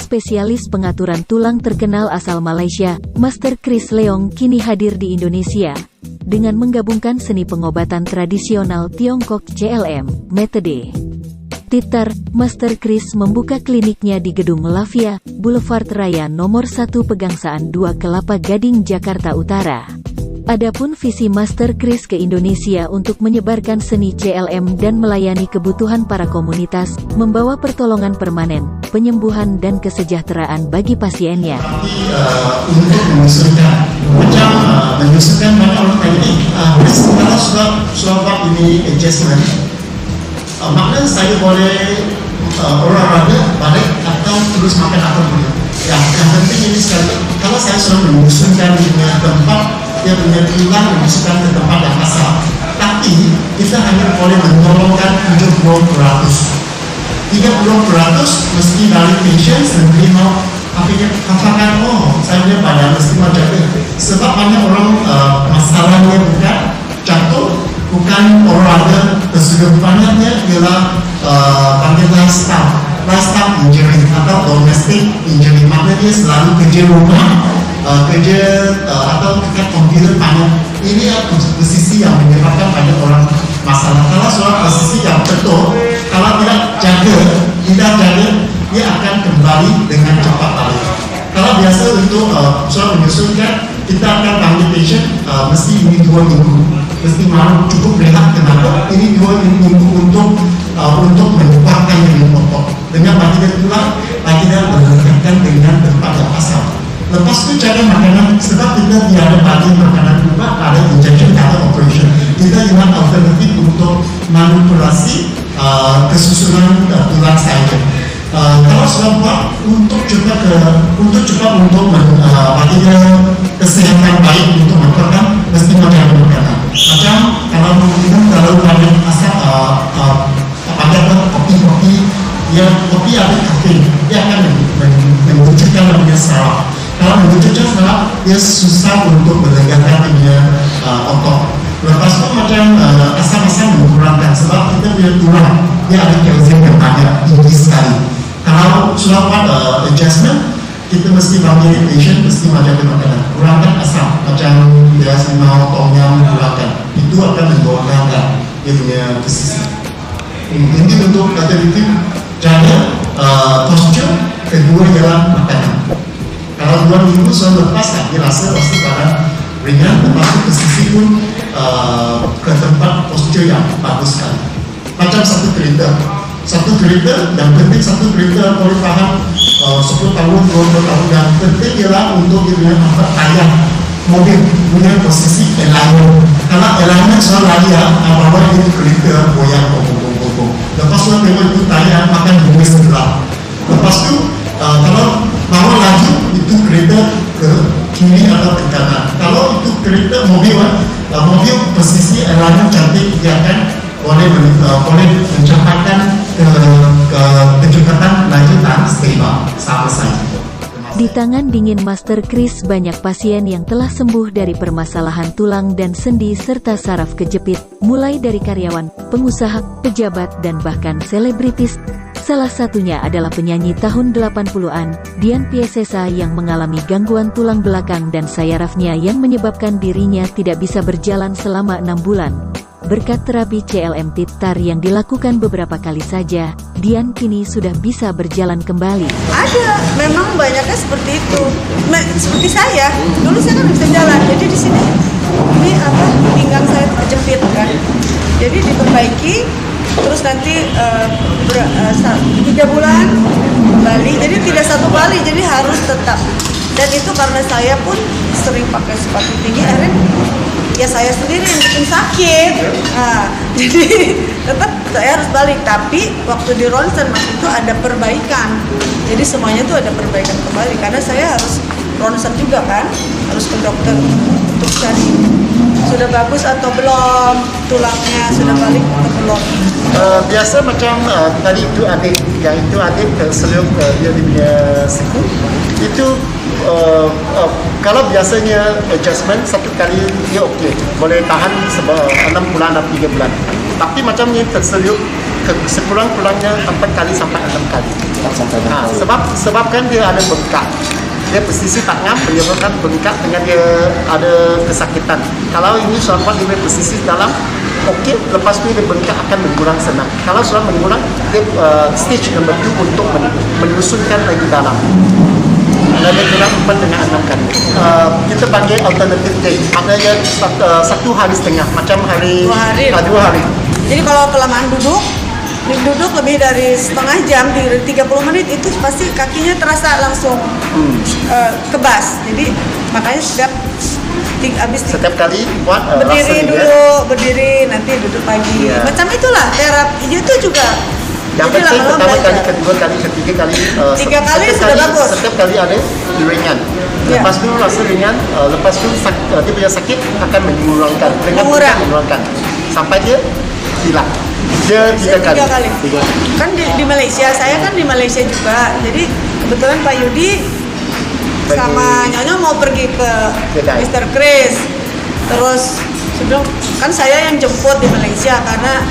spesialis pengaturan tulang terkenal asal Malaysia, Master Chris Leong kini hadir di Indonesia. Dengan menggabungkan seni pengobatan tradisional Tiongkok CLM, metode Titar, Master Chris membuka kliniknya di Gedung Lavia, Boulevard Raya nomor 1 Pegangsaan 2 Kelapa Gading, Jakarta Utara. Adapun visi Master Chris ke Indonesia untuk menyebarkan seni CLM dan melayani kebutuhan para komunitas, membawa pertolongan permanen, penyembuhan dan kesejahteraan bagi pasiennya. Untuk menyusulkan banyak orang tadi, kalau sudah ini adjustment, maknanya saya boleh olahraga balik atau terus makan apa pun. Yang penting ini sekali, kalau saya sudah menyusulkan dengan tempat dia punya tulang menyusulkan ke tempat yang asal, tapi kita hanya boleh menolongkan 70%. 30% mesti dari patient sendiri mau katakan, saya punya badan mesti mau jaga. Sebab banyak orang masalahnya bukan jatuh, bukan olahraga, kesulitannya ialah panggil lifestyle injury atau domestic injury. Maknanya dia selalu kerja rumah, kerja atau dekat komputer banyak. Ini posisi yang menyebabkan banyak orang masalah. Kalau soal posisi yang betul, kalau tidak jaga, dia akan kembali dengan cepat balik. Kalau biasa untuk soal menyusulkan, kita akan panggil patient mesti ini 2 minggu, mesti mau cukup rehat. Kenapa? Ini 2 minggu untuk menyebabkan yang pokok. Dengan bagian tulang, bagian mendekatkan dengan tempat yang asal. Lepas itu cari makanan, sebab kita tidak ada bagian makanan juga, ada injection atau operation. Kita ingat alternatif untuk manipulasi kesusunan tulang saja. Kalau sudah buat untuk bagian kesehatan baik untuk makan, mesti makan makanan. Macam kalau minum terlalu banyak asap, kopi, yang kopi ada kafein, dia akan menunjukkan namanya saraf. Kalau menunjukkan saraf, dia susah untuk menegakkan otot. Lepas itu macam asam-asam mengurangkan, sebab kita punya tulang, dia ada kalsium yang banyak, tinggi sekali. Kalau sudah buat adjustment, kita mesti panggil patient, mesti macam makanan, kurangkan asam, macam biasa mau tom yum, kurangkan. Itu akan mengurangkan dia punya posisi. Ini untuk alternatif jaga posture. Kedua ialah makanan. Kalau 2 minggu sudah lepas, dia rasa pasti barang ringan, termasuk posisi pun ke tempat posture yang bagus sekali. Macam satu kereta, yang penting satu kereta boleh tahan 10 tahun, 20 tahun. Yang penting ialah untuk dia punya tayar mobil punya posisi alignment. Kalau alignment soal lagi bawa ini kereta goyang bong. Lepas tu tengok itu tayar makan bumi sebelah. Lepas tu kalau bawa laju itu kereta ke kiri atau ke kanan. Kalau itu kereta mobil posisi alignment cantik, dia akan boleh mencapaikan kecepatan lanjutan stable sampai saja. Di tangan dingin Master Chris, banyak pasien yang telah sembuh dari permasalahan tulang dan sendi serta saraf kejepit, mulai dari karyawan, pengusaha, pejabat dan bahkan selebritis. Salah satunya adalah penyanyi tahun 80-an, Dian Piesesa, yang mengalami gangguan tulang belakang dan sayarafnya yang menyebabkan dirinya tidak bisa berjalan selama 6 bulan. Berkat terapi CLM Titar yang dilakukan beberapa kali saja, Dian kini sudah bisa berjalan kembali. Ada, memang banyaknya seperti itu. Seperti saya, dulu saya kan bisa jalan, jadi di sini ini pinggang saya terjepit kan. Jadi diperbaiki, terus nanti 3 bulan kembali. Jadi tidak 1 kali, jadi harus tetap. Dan itu karena saya pun sering pakai sepatu tinggi, akhirnya ya saya sendiri yang bikin sakit. Jadi tetap saya harus balik. Tapi waktu di ronsen itu ada perbaikan. Jadi semuanya tuh ada perbaikan kembali. Karena saya harus ronsen juga kan, harus ke dokter untuk cari sudah bagus atau belum, tulangnya sudah balik atau belum. Biasa macam tadi itu adik seluk dia punya siku itu. Kalau biasanya adjustment 1 kali dia okey, boleh tahan 6 bulan atau 3 bulan. Tapi macam ni terseluk sekurang-kurangnya 4 kali sampai 6 kali. Sampai Sebab kan dia ada bengkak. Dia posisi tangan menyebabkan bengkak dengan dia ada kesakitan. Kalau ini sudah buat dia posisi dalam, okey, lepas tu dia bengkak akan mengurang senang. Kalau sudah mengurang, dia stage number 2 untuk menyusunkan lagi dalam. Lebih kurang 4 dengan 6 kali. Kita panggil alternative day. Maknanya 1 hari setengah, macam hari 2 hari. Jadi kalau kelamaan duduk lebih dari setengah jam, 30 menit itu pasti kakinya terasa langsung kebas. Jadi makanya setiap kali buat berdiri dulu, berdiri nanti duduk lagi. Macam itulah terapi itu juga. Yang penting pertama kali, kedua kali, ketiga kali, 3 kali sudah bagus. Setiap kali ada ringan. Lepas tu rasa ringan, lepas tu dia punya sakit akan mengurangkan, mengurangkan sampai dia hilang. Dia 3 kali. Kan di Malaysia, saya kan di Malaysia juga. Jadi kebetulan Pak Yudi sama Nyonya mau pergi ke Mr. Chris. Terus sebelum kan saya yang jemput di Malaysia karena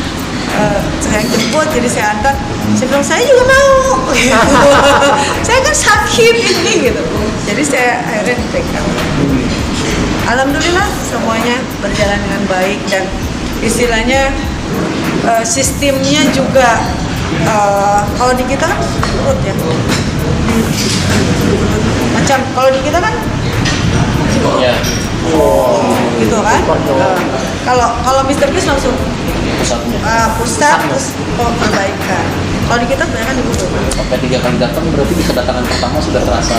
saya yang jemput, jadi saya antar. Saya bilang saya juga mau. Gitu. Saya kan sakit ini gitu. Jadi saya akhirnya pegang. Alhamdulillah semuanya berjalan dengan baik dan istilahnya sistemnya juga kalau di kita kan urut ya. Macam kalau di kita kan gitu kan. Kalau Mr. Chris langsung pusat terus perbaikan. Kalau di kita banyak di urut. Sampai 3 kali datang berarti di kedatangan pertama sudah terasa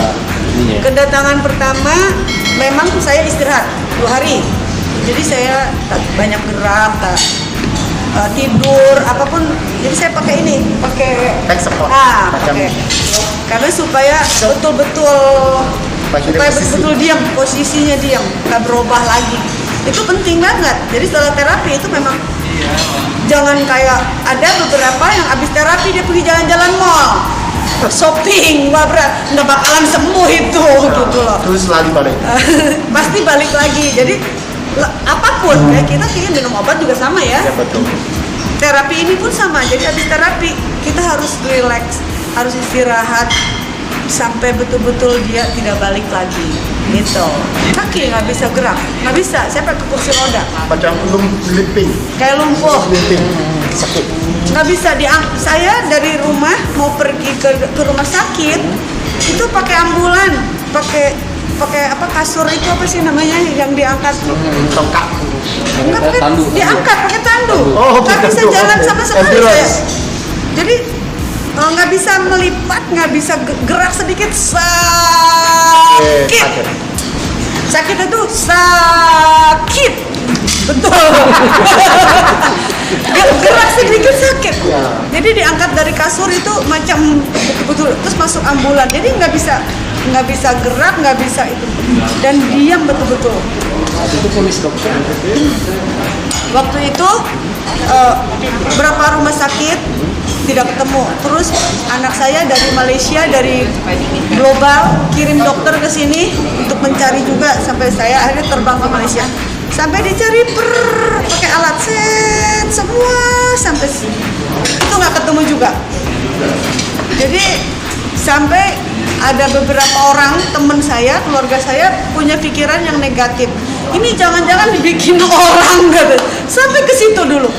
ini ya? Kedatangan pertama memang saya istirahat 2 hari. Jadi saya tak banyak gerak, tak tidur apapun. Jadi saya pakai ini, pakai back support. Karena supaya betul-betul diam, posisinya diam, nggak berubah lagi. Itu penting banget. Jadi setelah terapi itu memang jangan kayak ada beberapa yang habis terapi dia pergi jalan-jalan mall, shopping, wah berat, nggak bakalan sembuh itu, gitu loh. Terus lagi balik. Pasti balik lagi. Jadi apapun ya kita minum obat juga sama ya. Ya betul. Terapi ini pun sama. Jadi habis terapi kita harus relax, harus istirahat sampai betul-betul dia tidak balik lagi. Gitu. Kaki nggak bisa gerak, nggak bisa. Saya pakai kursi roda. Macam limping. Kayak lumpuh. Limping. Sakit. Nggak bisa saya dari rumah mau pergi ke rumah sakit itu pakai ambulan, pakai apa kasur itu apa sih namanya yang diangkat? Tongkat. Enggak pakai diangkat pakai tandu. Nggak bisa jalan sama sekali saya. Jadi nggak bisa melipat, nggak bisa gerak sedikit sakit. Sakit itu sakit. Betul. Gerak sedikit sakit. Jadi diangkat dari kasur itu macam betul terus masuk ambulan. Jadi nggak bisa gerak, nggak bisa itu dan diam betul-betul. Itu polis dokter. Waktu itu berapa rumah sakit tidak ketemu. Terus anak saya dari Malaysia, dari global kirim dokter ke sini untuk mencari juga sampai saya akhirnya terbang ke Malaysia. Sampai dicari pakai alat set semua sampai itu nggak ketemu juga. Jadi sampai ada beberapa orang teman saya, keluarga saya punya pikiran yang negatif. Ini jangan-jangan dibikin orang gitu. Sampai ke situ dulu.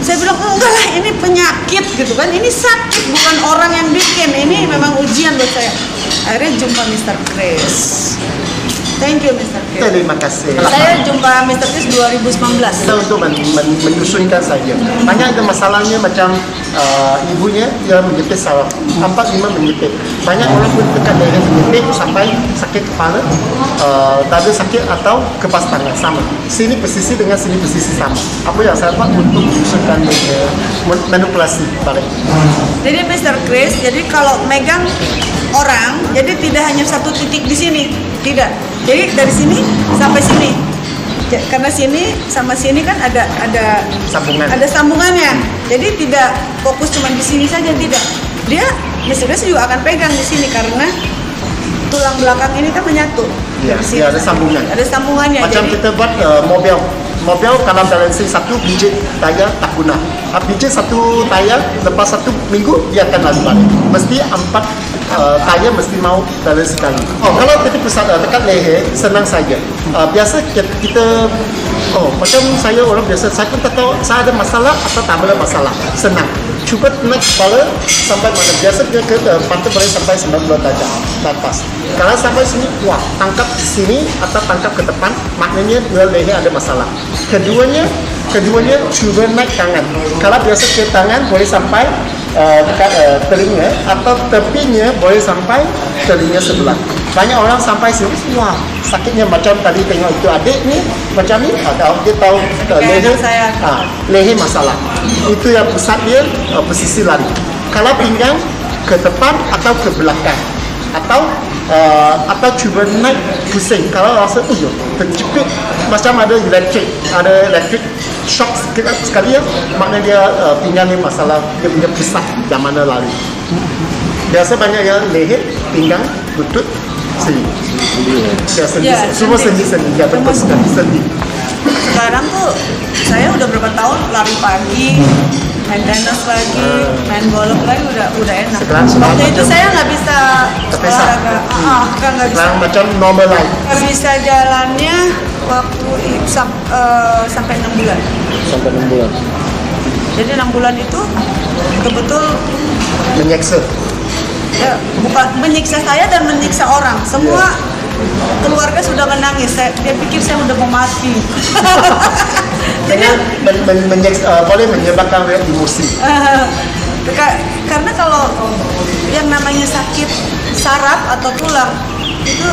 Saya bilang enggak lah, ini penyakit gitu kan. Ini sakit bukan orang yang bikin. Ini memang ujian buat saya. Akhirnya jumpa Mr. Chris. Thank you Mr. Chris. Terima kasih. Saya jumpa Mr. Chris 2019. Kita untuk menyusunkan saja. Banyak ada masalahnya macam ibunya dia menjepit saraf 4-5 menjepit. Banyak orang pun tekan leher menjepit sampai sakit kepala, dada sakit atau kepas tangan sama. Sini posisi dengan sini posisi sama. Apa yang saya buat untuk menyusunkan manipulasi balik. Jadi Mr. Chris, jadi kalau megang orang, jadi tidak hanya satu titik di sini, tidak. Jadi dari sini sampai sini. Karena sini sama sini kan ada Sambungan. Ada sambungannya. Jadi tidak fokus cuma di sini saja, tidak. Dia juga akan pegang di sini karena tulang belakang ini kan menyatu. Ya, dia ada sambungan. Ada sambungannya. Macam jadi, kita buat mobil kalau balancing satu biji daya tak guna. pijit satu tayar, lepas 1 minggu dia akan lari balik. Mesti 4 tayar mesti mau dalam sekali. Kalau titik pusat dekat leher, senang saja. Biasa kita macam saya orang biasa, saya pun tak tahu saya ada masalah atau tak ada masalah. Senang. Cuba naik kepala sampai mana. Biasa dia ke pantai boleh sampai 90 darjah ke atas. Kalau sampai sini, wah, tangkap sini atau tangkap ke depan, maknanya dua leher ada masalah. Keduanya cuba naik tangan. Kalau biasa ke tangan boleh sampai dekat telinga atau tepinya boleh sampai telinga sebelah. Banyak orang sampai sini, wah, sakitnya macam tadi tengok itu adik ni, macam ni, dia tahu leher, leher masalah. Itu yang pusat dia, posisi lari. Kalau pinggang ke depan atau ke belakang, atau cuba naik pusing. Kalau rasa terjepit, macam ada elektrik shock sekali ya, maknanya dia pinggang ni masalah, dia punya pusat yang mana lari. Biasa banyak yang leher, pinggang, lutut, sendi. Semua sendi-sendi, ya betul sekali sendi. Sekarang tuh saya udah berapa tahun lari pagi, main tenis lagi, main golf lagi, udah enak. Waktu itu saya nggak bisa olahraga, nggak bisa. Macam normal life. Nggak bisa jalannya waktu sampai 6 bulan. Sampai 6 bulan. Jadi 6 bulan itu betul-betul Menyeksa. ya, bukan menyiksa saya dan menyiksa orang. Semua keluarga sudah menangis. Dia pikir saya udah mau mati. Jadi boleh menyebabkan emosi. Karena kalau yang namanya sakit saraf atau tulang itu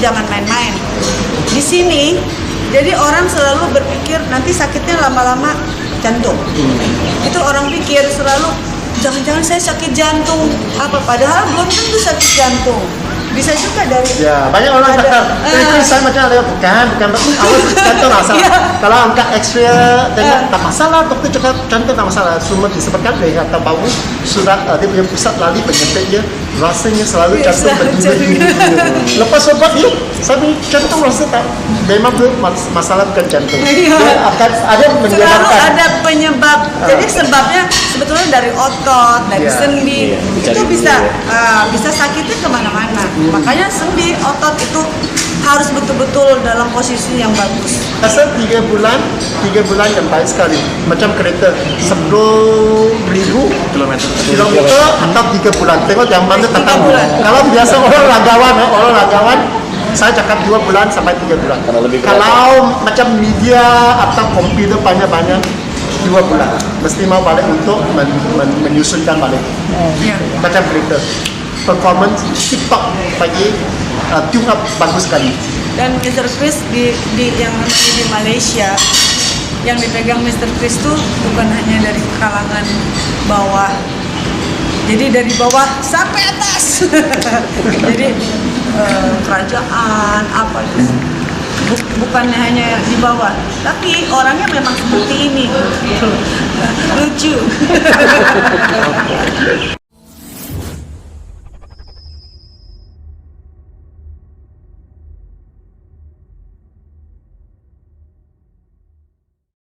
jangan main-main. Di sini, jadi orang selalu berpikir nanti sakitnya lama-lama jantung. Itu orang pikir selalu jangan-jangan saya sakit jantung apa, padahal belum tentu sakit jantung. Bisa juga dari banyak orang kata itu saya macam ada bukan awal jantung masalah. Kalau angkat X-ray tengok tak masalah, doktor cakap jantung tak masalah, cuma disebabkan dia kata bau surat dia punya pusat lari penyakit dia rasanya selalu jantung berdiri. Lepas obat dia saya jantung rasa tak memang tu masalah bukan jantung. Dia akan ada menyebabkan selalu ada penyebab. Jadi sebabnya sebetulnya dari otot, dari sendi, itu bisa sakitnya kemana-mana. Makanya sendi, otot itu harus betul-betul dalam posisi yang bagus. Asal 3 bulan yang baik sekali. Macam kereta 10.000 kilometer atau 3 bulan. Tengok yang mana tetap. Kalau biasa orang ragawan, saya cakap 2 bulan sampai 3 bulan. Kalau macam media atau komputer banyak-banyak 2 bulan. Mesti mau balik untuk menyusunkan balik. Macam kereta. Performance TikTok pagi tune up bagus sekali. Dan Mr. Chris di Malaysia yang dipegang Mr. Chris tuh bukan hanya dari kalangan bawah, jadi dari bawah sampai atas. Jadi kerajaan apa itu bukan hanya di bawah, tapi orangnya memang seperti ini. Lucu.